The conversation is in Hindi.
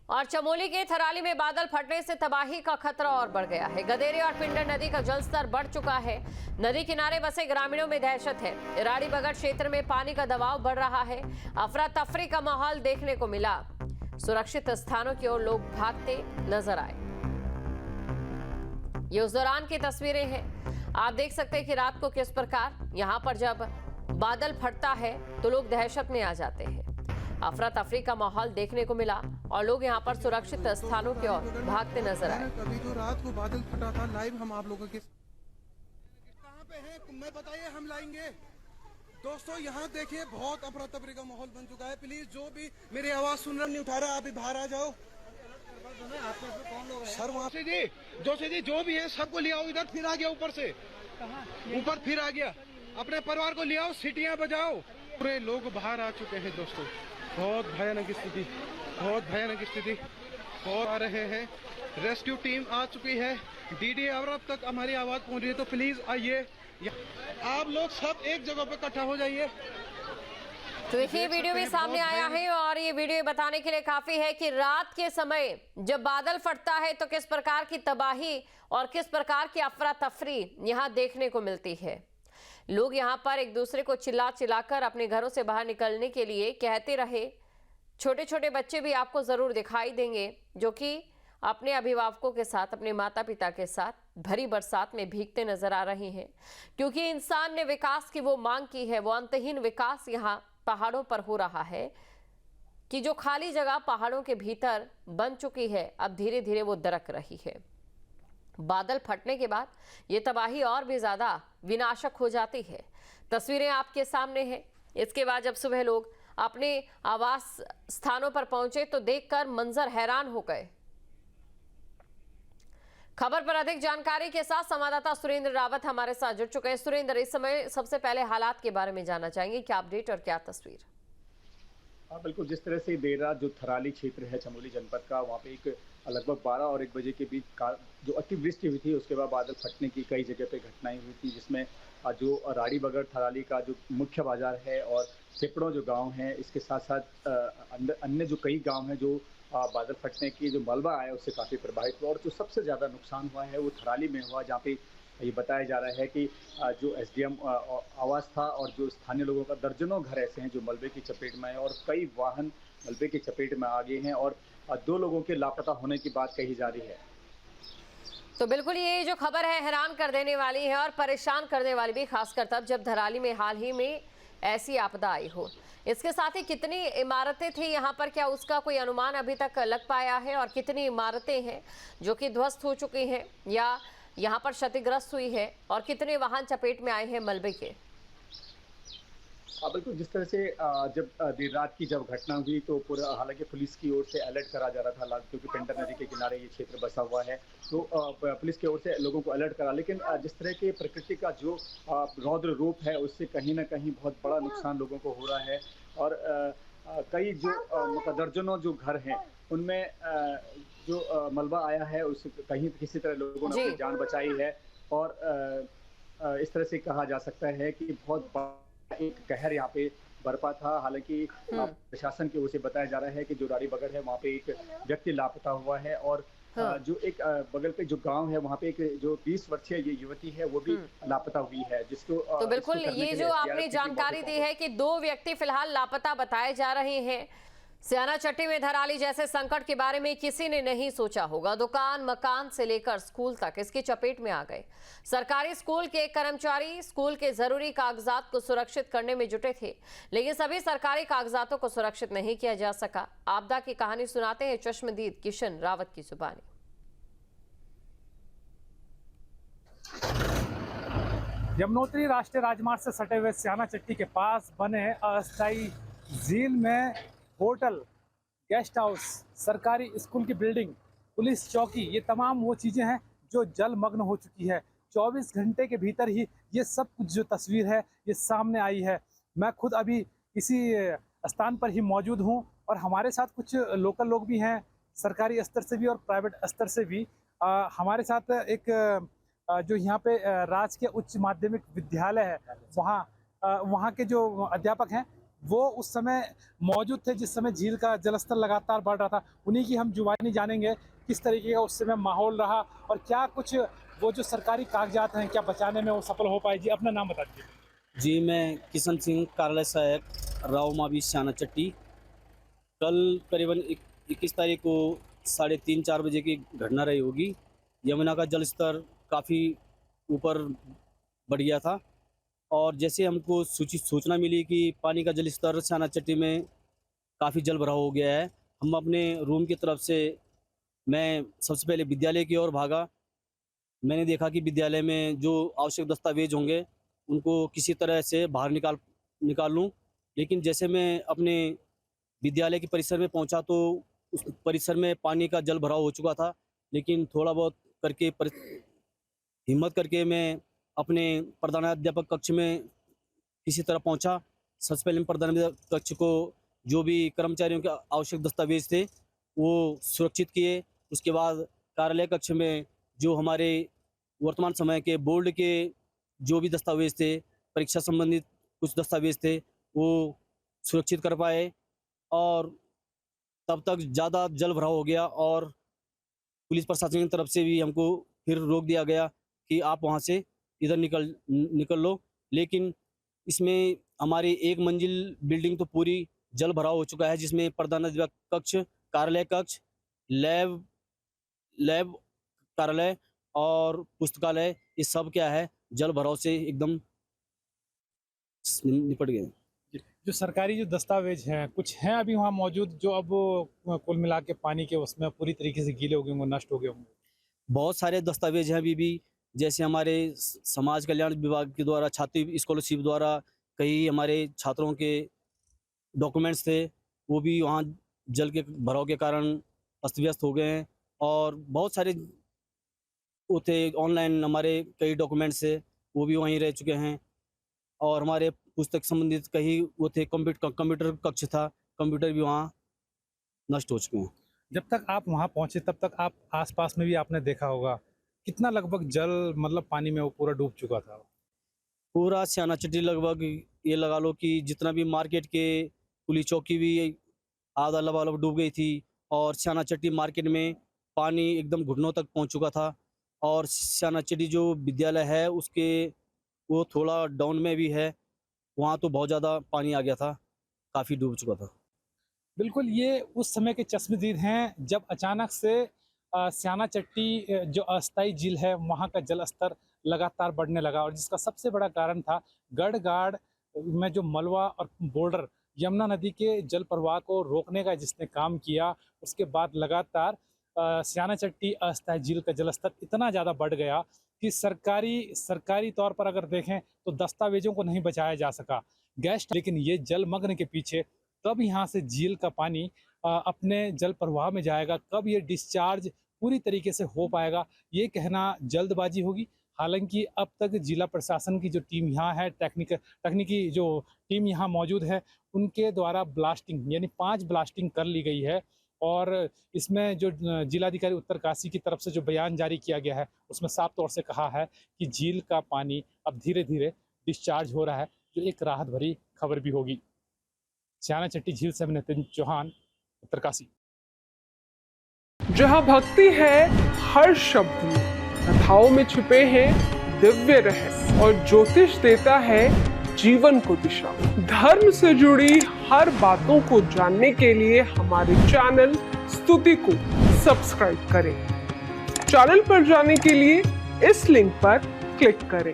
और चमोली के थराली में बादल फटने से तबाही का खतरा और बढ़ गया है। गदेरे और पिंडर नदी का जलस्तर बढ़ चुका है। नदी किनारे बसे ग्रामीणों में दहशत है। राड़ी बगड़ क्षेत्र में पानी का दबाव बढ़ रहा है। अफरा तफरी का माहौल देखने को मिला। सुरक्षित स्थानों की ओर लोग भागते नजर आए। ये उस दौरान की तस्वीरें हैं। आप देख सकते हैं कि रात को किस प्रकार यहां पर जब बादल फटता है तो लोग दहशत में आ जाते हैं। अफरा तफरी का माहौल देखने को मिला और लोग यहां पर सुरक्षित स्थानों की ओर भागते नजर आए। कभी जो रात को बादल फटा था, लाइव हम आप लोगों के कहां पे हैं, मैं बताइए, हम लाएंगे। दोस्तों यहाँ देखिए, बहुत अफरा तफरी का माहौल बन चुका है। प्लीज जो भी मेरी आवाज सुन रहा नहीं उठा रहा, आप भी बाहर आ जाओ। सर वहाँ से जी, जोशी जी, जो भी है सबको ले आओ इधर। फिर आ गया ऊपर से, ऊपर फिर आ गया। अपने परिवार को ले आओ, सीटियां बजाओ। पूरे लोग बाहर आ चुके हैं दोस्तों। बहुत भयानक स्थिति, बहुत भयानक स्थिति। और आ रहे हैं, रेस्क्यू टीम आ चुकी है। डीडी और अब तक हमारी आवाज पहुंच रही है, तो प्लीज आइए, आप लोग सब एक जगह पे इकट्ठा हो जाइए। तो देखिए, वीडियो भी सामने आया है और ये वीडियो बताने के लिए काफी है कि रात के समय जब बादल फटता है तो किस प्रकार की तबाही और किस प्रकार की अफरा तफरी यहाँ देखने को मिलती है। लोग यहाँ पर एक दूसरे को चिल्ला चिल्लाकर अपने घरों से बाहर निकलने के लिए कहते रहे। छोटे छोटे बच्चे भी आपको जरूर दिखाई देंगे जो कि अपने अभिभावकों के साथ, अपने माता पिता के साथ भरी बरसात में भीगते नजर आ रहे हैं, क्योंकि इंसान ने विकास की वो मांग की है। वो अंतहीन विकास यहाँ पहाड़ों पर हो रहा है कि जो खाली जगह पहाड़ों के भीतर बन चुकी है, अब धीरे धीरे वो दरक रही है। बादल फटने के बाद ये तबाही और भी ज्यादा विनाशक हो जाती है। तस्वीरें आपके सामने हैं। इसके बाद जब सुबह लोग अपने आवास स्थानों पर पहुंचे तो देखकर मंजर हैरान हो गए। खबर पर अधिक जानकारी के साथ संवाददाता सुरेंद्र रावत हमारे साथ जुड़ चुके हैं। सुरेंद्र, इस समय सबसे पहले हालात के बारे में जानना चाहेंगे, क्या अपडेट और क्या तस्वीर? हाँ बिल्कुल, जिस तरह से देर रात जो थराली क्षेत्र है चमोली जनपद का, वहाँ पे एक लगभग 12 और 1 बजे के बीच जो अतिवृष्टि हुई थी, उसके बाद बादल फटने की कई जगह पे घटनाएं हुई थी, जिसमें जो राड़ी बगड़ थराली का जो मुख्य बाजार है और सेपड़ों जो गांव हैं, इसके साथ साथ अन्य जो कई गांव हैं जो बादल फटने की जो मलबा आया उससे काफ़ी प्रभावित हुआ। और जो सबसे ज़्यादा नुकसान हुआ है वो थराली में हुआ, जहाँ पे ये बताया जा रहा है कि जो एसडीएम आवास था और जो स्थानीय लोगों का दर्जनों घर ऐसे हैं जो मलबे की चपेट में है और कई वाहन मलबे की चपेट में आ गए हैं और 2 लोगों के लापता होने की बात कही जा रही है। तो बिल्कुल ये जो खबर है हैरान कर देने वाली है और परेशान करने वाली भी, खासकर तब जब धराली में हाल ही में ऐसी आपदा आई हो। इसके साथ ही कितनी इमारतें थी यहाँ पर, क्या उसका कोई अनुमान अभी तक लग पाया है? और कितनी इमारतें हैं जो कि ध्वस्त हो चुकी हैं या यहाँ पर क्षतिग्रस्त हुई है, और कितने वाहन चपेट में आए हैं मलबे के? बिल्कुल, जिस तरह से जब देर रात की जब घटना हुई तो पूरा, हालांकि पुलिस की ओर से अलर्ट करा जा रहा था, क्योंकि पेंटर नदी के किनारे ये क्षेत्र बसा हुआ है, तो पुलिस की ओर से लोगों को अलर्ट करा। लेकिन जिस तरह के प्रकृति का जो रौद्र रूप है, उससे कहीं ना कहीं बहुत बड़ा नुकसान लोगों को हो रहा है। और कई जो दर्जनों जो घर हैं उनमें जो मलबा आया है उससे कहीं किसी तरह लोगों ने अपनी जान बचाई है। और इस तरह से कहा जा सकता है कि बहुत एक कहर यहाँ पे बरपा था। हालांकि प्रशासन की ओर से बताया जा रहा है कि जो राड़ी बगड़ है वहाँ पे एक व्यक्ति लापता हुआ है और जो एक बगल पे जो गांव है वहाँ पे एक जो 20 वर्षीय ये युवती है वो भी लापता हुई है, जिसको तो बिल्कुल ये जो आपने जानकारी दी है कि 2 व्यक्ति फिलहाल लापता बताए जा रहे हैं। स्याना चट्टी में धराली जैसे संकट के बारे में किसी ने नहीं सोचा होगा। दुकान मकान से लेकर स्कूल तक इसकी चपेट में आ गए। सरकारी स्कूल के कर्मचारी स्कूल के जरूरी कागजात को सुरक्षित करने में जुटे थे, लेकिन सभी सरकारी कागजातों को सुरक्षित नहीं किया जा सका। आपदा की कहानी सुनाते हैं चश्मदीद किशन रावत की जुबानी। यमुनोत्री राष्ट्रीय राजमार्ग से सटे हुए स्याना चट्टी के पास बने अस्थायी झील में होटल, गेस्ट हाउस, सरकारी स्कूल की बिल्डिंग, पुलिस चौकी, ये तमाम वो चीज़ें हैं जो जलमग्न हो चुकी है। 24 घंटे के भीतर ही ये सब कुछ जो तस्वीर है ये सामने आई है। मैं खुद अभी इसी स्थान पर ही मौजूद हूँ और हमारे साथ कुछ लोकल लोग भी हैं, सरकारी स्तर से भी और प्राइवेट स्तर से भी। हमारे साथ एक जो यहाँ पे राजकीय उच्च माध्यमिक विद्यालय है वहाँ के जो अध्यापक हैं वो उस समय मौजूद थे जिस समय झील का जलस्तर लगातार बढ़ रहा था। उन्हीं की हम जुबानी जानेंगे किस तरीके का उस समय माहौल रहा और क्या कुछ वो जो सरकारी कागजात हैं क्या बचाने में वो सफल हो पाए। जी अपना नाम बता दीजिए। जी, मैं किशन सिंह, कार्यालय सहायक, राव मावी स्याना चट्टी। कल करीबन 21 तारीख को 3:30-4 बजे की घटना रही होगी। यमुना का जल स्तर काफ़ी ऊपर बढ़ गया था और जैसे हमको सूचना मिली कि पानी का जल स्तर स्याना चट्टी में काफ़ी जल भराव हो गया है, हम अपने रूम की तरफ से मैं सबसे पहले विद्यालय की ओर भागा। मैंने देखा कि विद्यालय में जो आवश्यक दस्तावेज होंगे उनको किसी तरह से बाहर निकाल लूँ, लेकिन जैसे मैं अपने विद्यालय के परिसर में पहुंचा तो उस परिसर में पानी का जल भराव हो चुका था। लेकिन थोड़ा बहुत करके हिम्मत करके मैं अपने प्रधानाध्यापक कक्ष में किसी तरह पहुंचा। सबसे पहले प्रधानाध्यापक कक्ष को जो भी कर्मचारियों के आवश्यक दस्तावेज थे वो सुरक्षित किए। उसके बाद कार्यालय कक्ष में जो हमारे वर्तमान समय के बोर्ड के जो भी दस्तावेज थे, परीक्षा संबंधित कुछ दस्तावेज थे, वो सुरक्षित कर पाए और तब तक ज़्यादा जल भराव हो गया और पुलिस प्रशासन की तरफ से भी हमको फिर रोक दिया गया कि आप वहाँ से इधर निकल लो। लेकिन इसमें हमारी 1 मंजिल बिल्डिंग तो पूरी जल भराव हो चुका है, जिसमें प्रधानाध्यापक कक्ष, कार्यालय कक्ष, लैब कार्यालय और पुस्तकालय, ये सब क्या है जल भराव से एकदम निपट गए। जो सरकारी जो दस्तावेज हैं कुछ हैं अभी वहाँ मौजूद जो अब कुल मिला के पानी के उसमें पूरी तरीके से गीले हो गए होंगे, नष्ट हो गए होंगे? बहुत सारे दस्तावेज हैं अभी भी, जैसे हमारे समाज कल्याण विभाग के द्वारा छात्र स्कॉलरशिप द्वारा कई हमारे छात्रों के डॉक्यूमेंट्स थे, वो भी वहाँ जल के भराव के कारण अस्त व्यस्त हो गए हैं। और बहुत सारे वो थे ऑनलाइन हमारे कई डॉक्यूमेंट्स थे, वो भी वहीं रह चुके हैं। और हमारे पुस्तक संबंधित कई वो थे, कंप्यूटर कक्ष था, कंप्यूटर भी वहाँ नष्ट हो चुके हैं। जब तक आप वहाँ पहुँचे तब तक आप आसपास में भी आपने देखा होगा कितना लगभग जल मतलब पानी में वो पूरा डूब चुका था? पूरा स्याना चट्टी लगभग ये लगा लो कि जितना भी मार्केट के पुलिस चौकी भी आधा लबालब डूब गई थी और स्याना चट्टी मार्केट में पानी एकदम घुटनों तक पहुँच चुका था। और स्याना चट्टी जो विद्यालय है उसके वो थोड़ा डाउन में भी है, वहाँ तो बहुत ज़्यादा पानी आ गया था, काफ़ी डूब चुका था। बिल्कुल, ये उस समय के चश्मदीद हैं जब अचानक से स्याना चट्टी जो अस्थायी झील है वहाँ का जल स्तर लगातार बढ़ने लगा और जिसका सबसे बड़ा कारण था गढ़गाड़ में जो मलबा और बोल्डर यमुना नदी के जल प्रवाह को रोकने का जिसने काम किया। उसके बाद लगातार स्याना चट्टी अस्थायी झील का जलस्तर इतना ज़्यादा बढ़ गया कि सरकारी तौर पर अगर देखें तो दस्तावेजों को नहीं बचाया जा सका गैस। लेकिन ये जलमग्न के पीछे कब यहाँ से झील का पानी अपने जल प्रवाह में जाएगा, कब ये डिस्चार्ज पूरी तरीके से हो पाएगा, ये कहना जल्दबाजी होगी। हालांकि अब तक जिला प्रशासन की जो टीम यहाँ है, तकनीकी जो टीम यहाँ मौजूद है, उनके द्वारा ब्लास्टिंग यानी 5 ब्लास्टिंग कर ली गई है। और इसमें जो जिलाधिकारी उत्तरकाशी की तरफ से जो बयान जारी किया गया है उसमें साफ तौर से कहा है कि झील का पानी अब धीरे धीरे डिस्चार्ज हो रहा है, जो एक राहत भरी खबर भी होगी। स्याना चट्टी झील से नितिन चौहान, उत्तरकाशी। जहाँ भक्ति है हर शब्द में, कथाओं में छुपे हैं दिव्य रहस्य और ज्योतिष देता है जीवन को दिशा। धर्म से जुड़ी हर बातों को जानने के लिए हमारे चैनल स्तुति को सब्सक्राइब करें। चैनल पर जाने के लिए इस लिंक पर क्लिक करें।